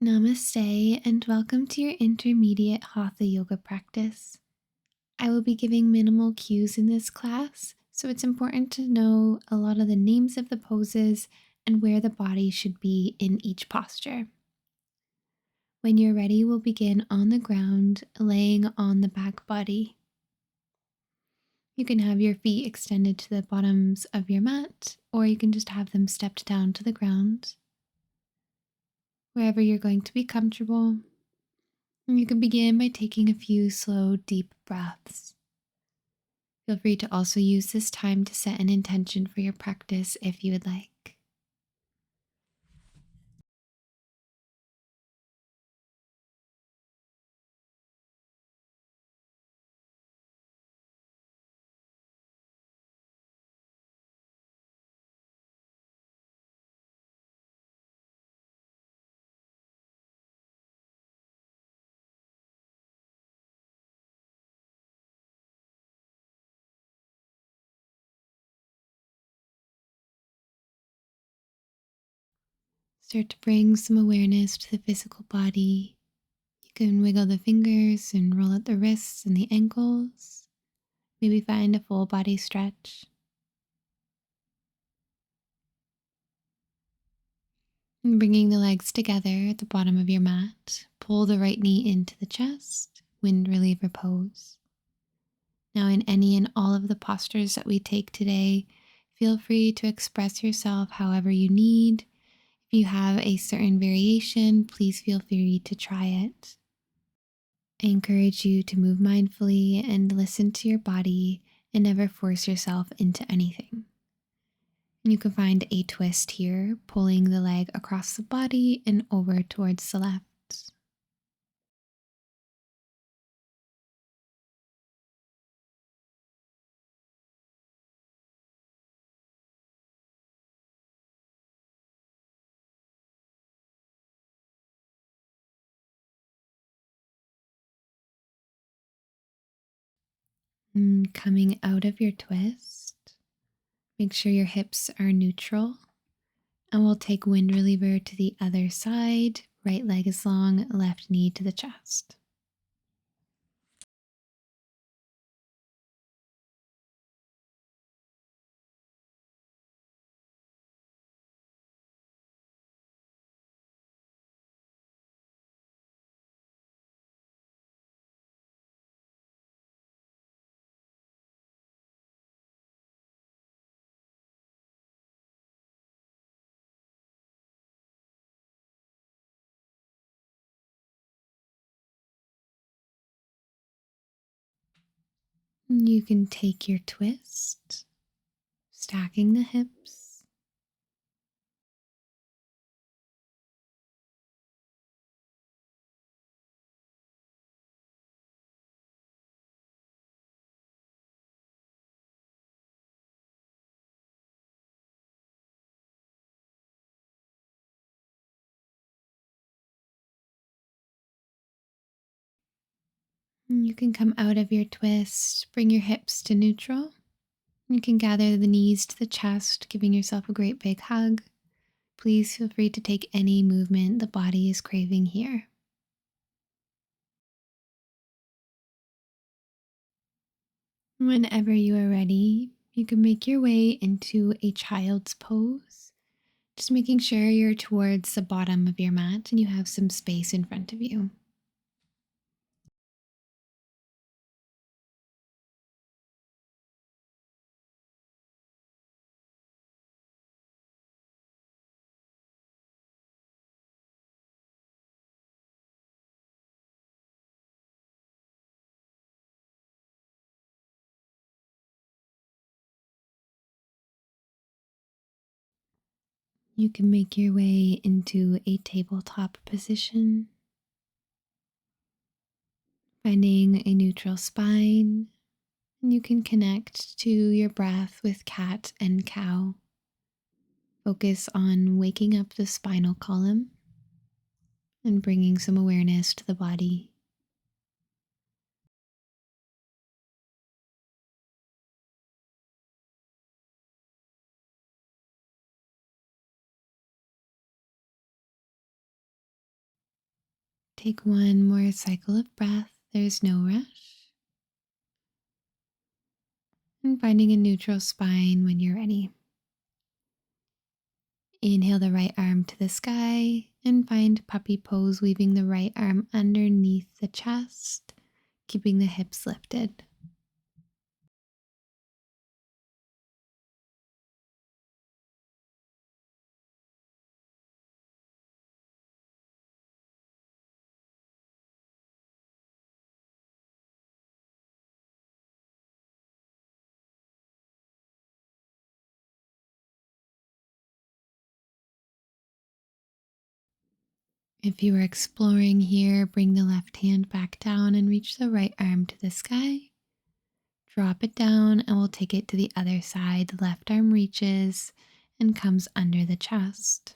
Namaste and welcome to your intermediate Hatha Yoga practice. I will be giving minimal cues in this class, so it's important to know a lot of the names of the poses and where the body should be in each posture. When you're ready, we'll begin on the ground, laying on the back body. You can have your feet extended to the bottoms of your mat, or you can just have them stepped down to the ground. Wherever you're going to be comfortable, and you can begin by taking a few slow, deep breaths. Feel free to also use this time to set an intention for your practice if you would like. Start to bring some awareness to the physical body. You can wiggle the fingers and roll out the wrists and the ankles. Maybe find a full body stretch. And bringing the legs together at the bottom of your mat, pull the right knee into the chest, wind reliever pose. Now, in any and all of the postures that we take today, feel free to express yourself however you need. If you have a certain variation, please feel free to try it. I encourage you to move mindfully and listen to your body and never force yourself into anything. You can find a twist here, pulling the leg across the body and over towards the left. And coming out of your twist, make sure your hips are neutral. And we'll take wind reliever to the other side. Right leg is long, left knee to the chest. And you can take your twist, stacking the hips. And you can come out of your twist, bring your hips to neutral. You can gather the knees to the chest, giving yourself a great big hug. Please feel free to take any movement the body is craving here. Whenever you are ready, you can make your way into a child's pose. Just making sure you're towards the bottom of your mat and you have some space in front of you. You can make your way into a tabletop position, finding a neutral spine, and you can connect to your breath with cat and cow. Focus on waking up the spinal column and bringing some awareness to the body. Take one more cycle of breath. There's no rush. And finding a neutral spine when you're ready. Inhale the right arm to the sky and find puppy pose, weaving the right arm underneath the chest, keeping the hips lifted. If you are exploring here, bring the left hand back down and reach the right arm to the sky. Drop it down and we'll take it to the other side. The left arm reaches and comes under the chest.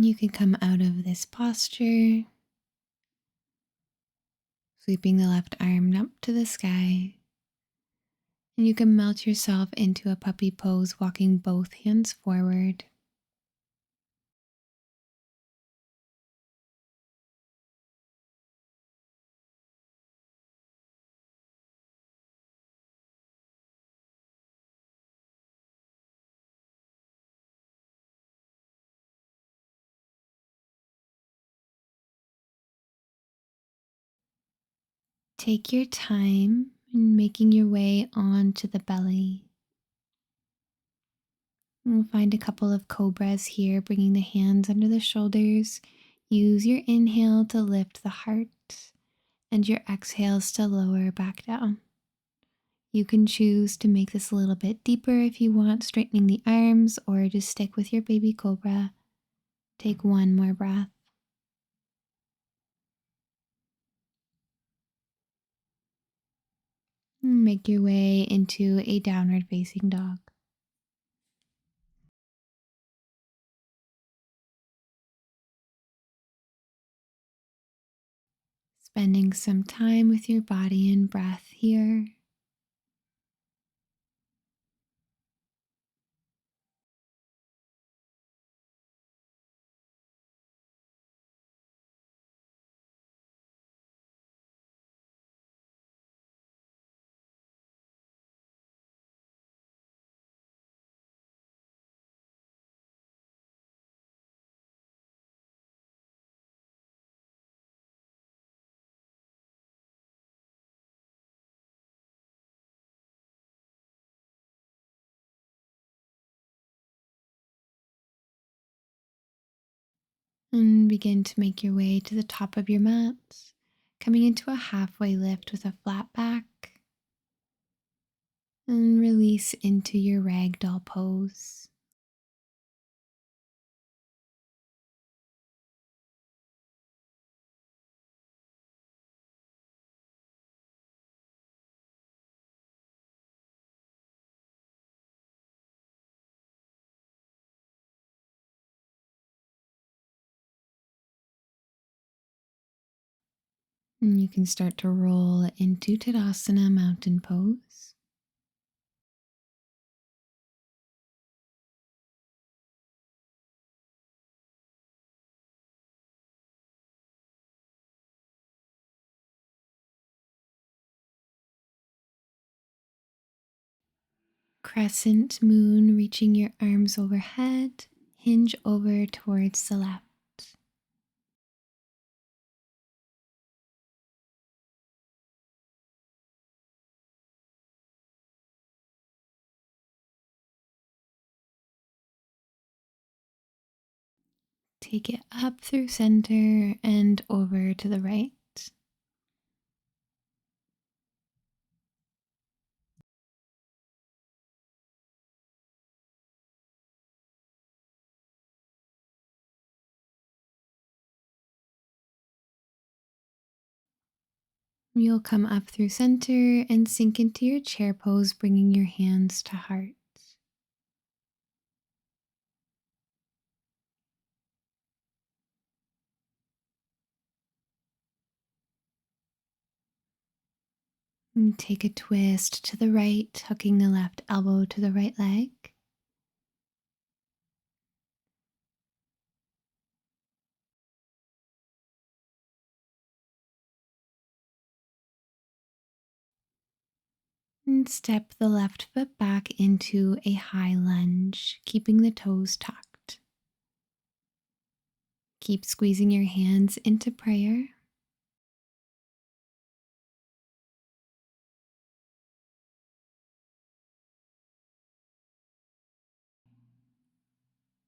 You can come out of this posture, sweeping the left arm up to the sky. And you can melt yourself into a puppy pose, walking both hands forward. Take your time in making your way onto the belly. And find a couple of cobras here, bringing the hands under the shoulders. Use your inhale to lift the heart and your exhales to lower back down. You can choose to make this a little bit deeper if you want, straightening the arms, or just stick with your baby cobra. Take one more breath. And make your way into a downward facing dog. Spending some time with your body and breath here. And begin to make your way to the top of your mat, coming into a halfway lift with a flat back. And release into your ragdoll pose. And you can start to roll into Tadasana mountain pose. Crescent moon, reaching your arms overhead, hinge over towards the left. Take it up through center and over to the right. You'll come up through center and sink into your chair pose, bringing your hands to heart. And take a twist to the right, tucking the left elbow to the right leg. And step the left foot back into a high lunge, keeping the toes tucked. Keep squeezing your hands into prayer.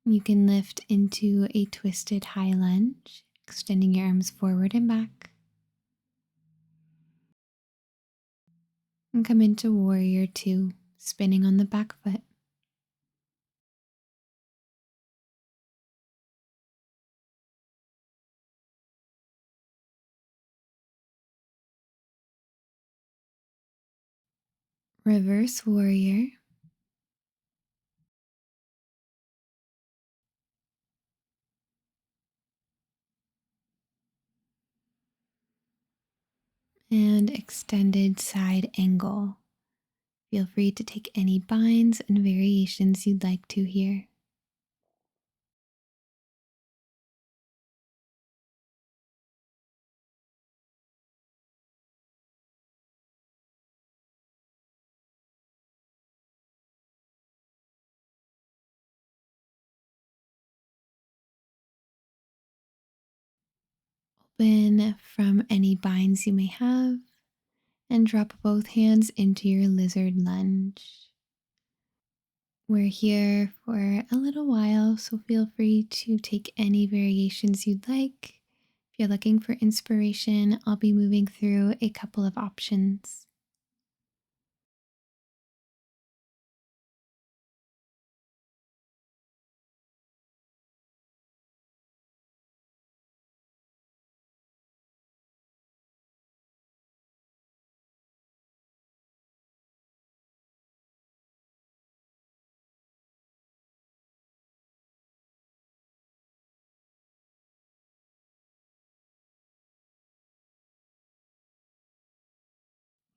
You can lift into a twisted high lunge, extending your arms forward and back. And come into warrior two, spinning on the back foot. Reverse warrior. And extended side angle. Feel free to take any binds and variations you'd like to here. Open from any binds you may have and drop both hands into your lizard lunge. We're here for a little while, so feel free to take any variations you'd like. If you're looking for inspiration, I'll be moving through a couple of options.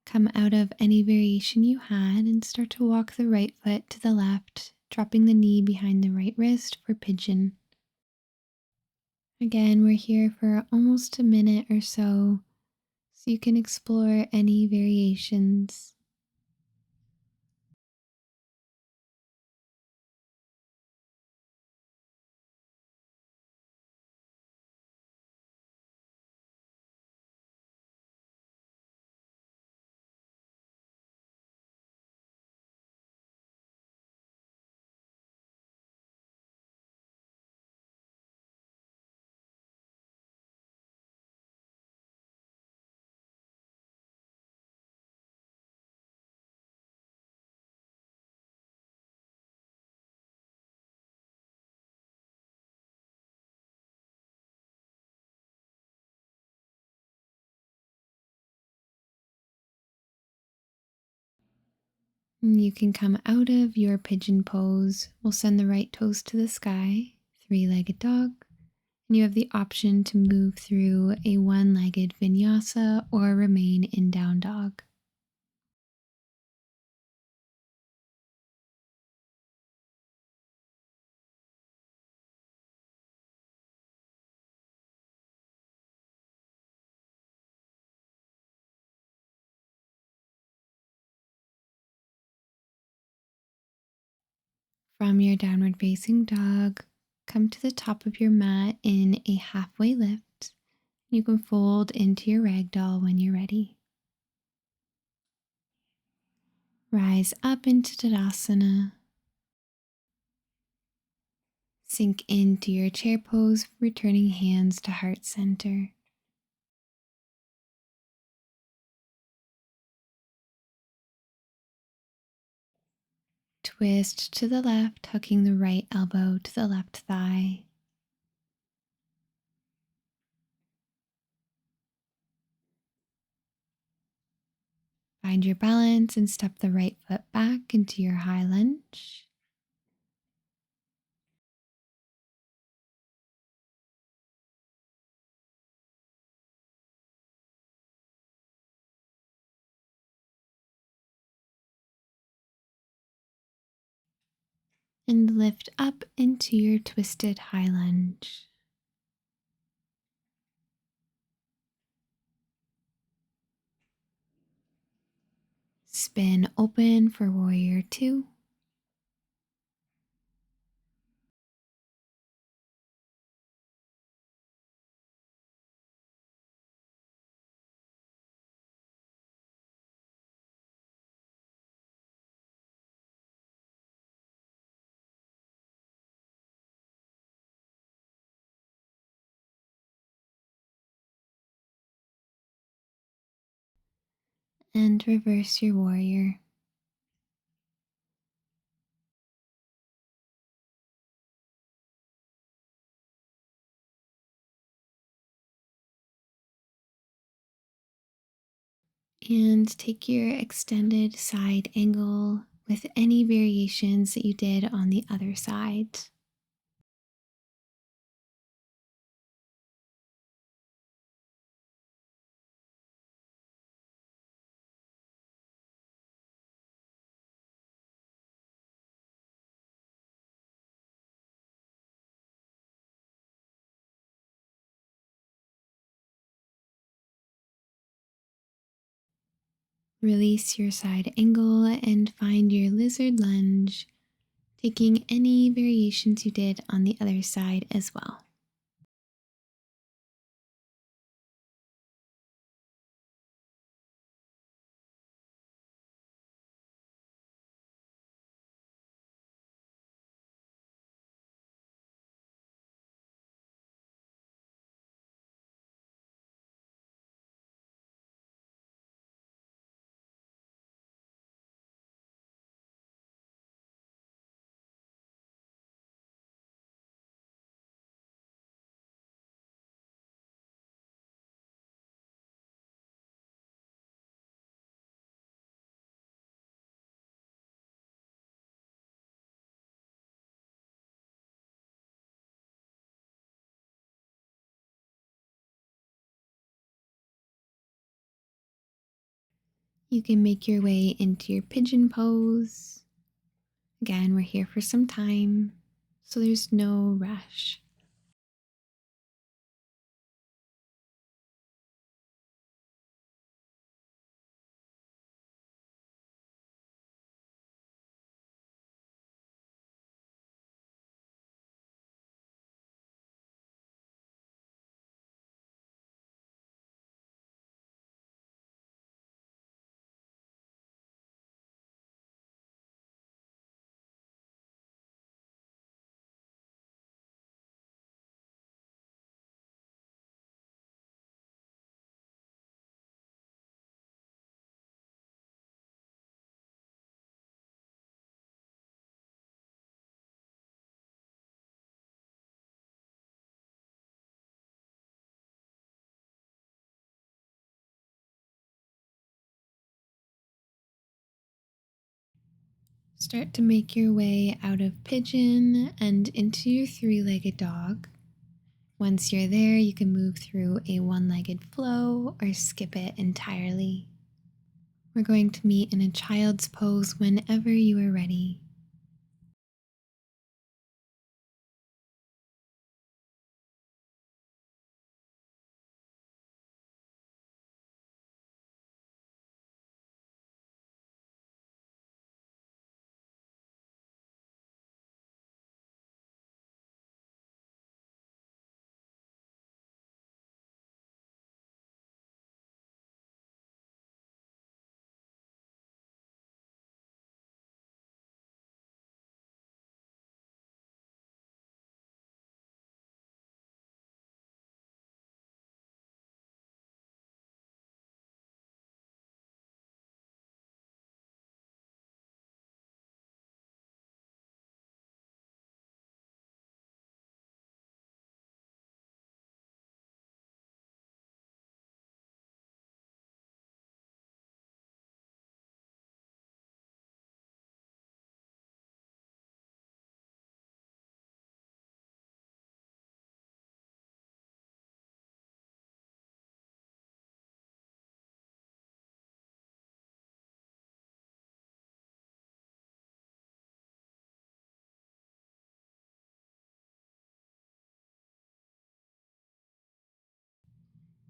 Come out of any variation you had and start to walk the right foot to the left, dropping the knee behind the right wrist for pigeon. Again, we're here for almost a minute or so you can explore any variations. You can come out of your pigeon pose. We'll send the right toes to the sky, three-legged dog, and you have the option to move through a one-legged vinyasa or remain in down dog. From your downward facing dog, come to the top of your mat in a halfway lift. You can fold into your ragdoll when you're ready. Rise up into Tadasana. Sink into your chair pose, returning hands to heart center. Twist to the left, hooking the right elbow to the left thigh. Find your balance and step the right foot back into your high lunge. And lift up into your twisted high lunge. Spin open for warrior two. And reverse your warrior. And take your extended side angle with any variations that you did on the other side. Release your side angle and find your lizard lunge, taking any variations you did on the other side as well. You can make your way into your pigeon pose. Again, we're here for some time, so there's no rush. Start to make your way out of pigeon and into your three-legged dog. Once you're there, you can move through a one-legged flow or skip it entirely. We're going to meet in a child's pose whenever you are ready.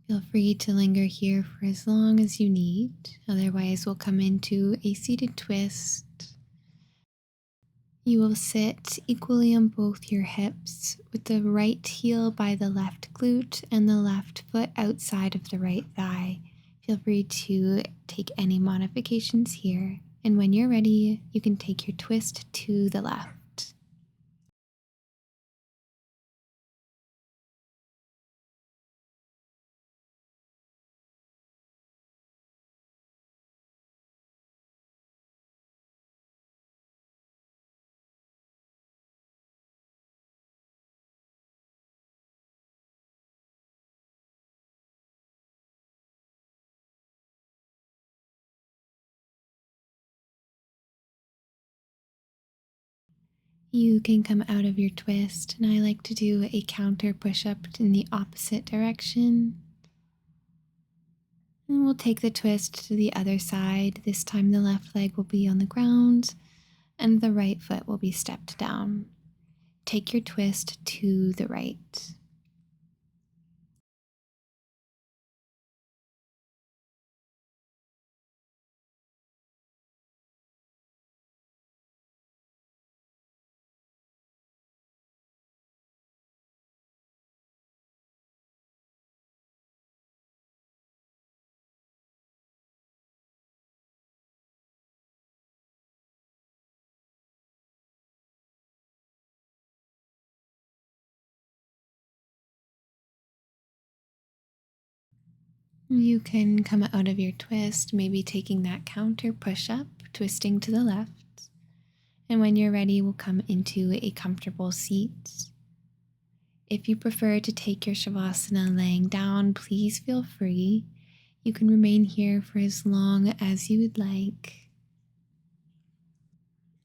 Feel free to linger here for as long as you need. Otherwise, we'll come into a seated twist. You will sit equally on both your hips with the right heel by the left glute and the left foot outside of the right thigh. Feel free to take any modifications here. And when you're ready, you can take your twist to the left. You can come out of your twist, and I like to do a counter push up in the opposite direction. And we'll take the twist to the other side. This time, the left leg will be on the ground, and the right foot will be stepped down. Take your twist to the right. You can come out of your twist, maybe taking that counter push up, twisting to the left. And when you're ready, we'll come into a comfortable seat. If you prefer to take your Shavasana laying down, please feel free. You can remain here for as long as you would like.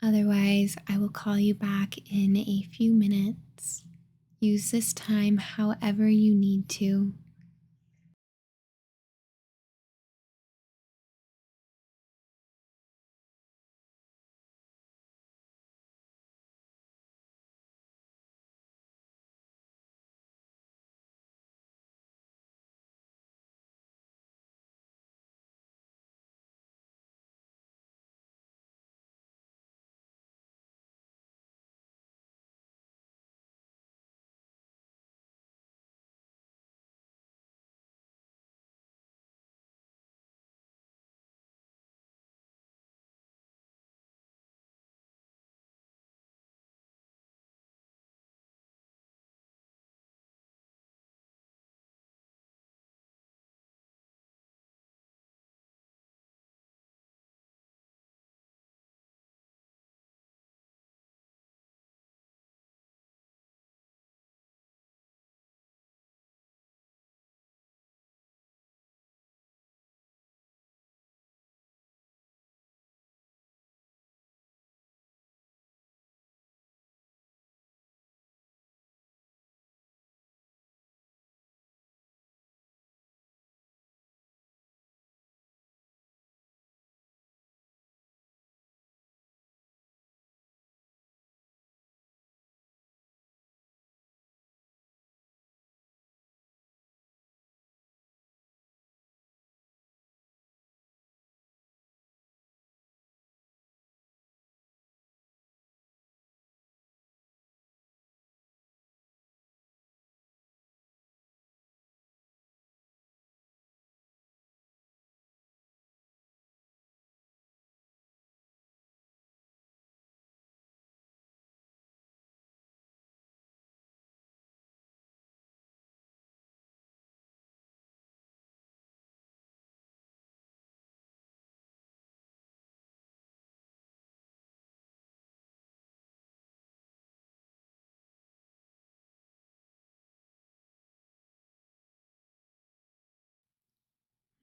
Otherwise, I will call you back in a few minutes. Use this time however you need to.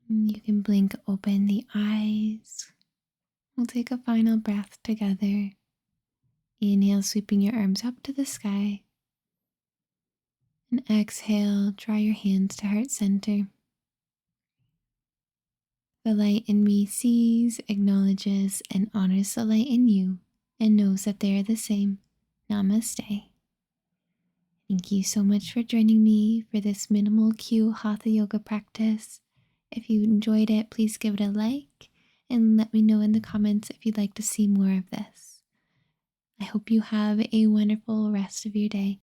You can blink open the eyes. We'll take a final breath together. Inhale, sweeping your arms up to the sky. And exhale, draw your hands to heart center. The light in me sees, acknowledges, and honors the light in you and knows that they are the same. Namaste. Thank you so much for joining me for this minimal cue Hatha Yoga practice. If you enjoyed it, please give it a like and let me know in the comments if you'd like to see more of this. I hope you have a wonderful rest of your day.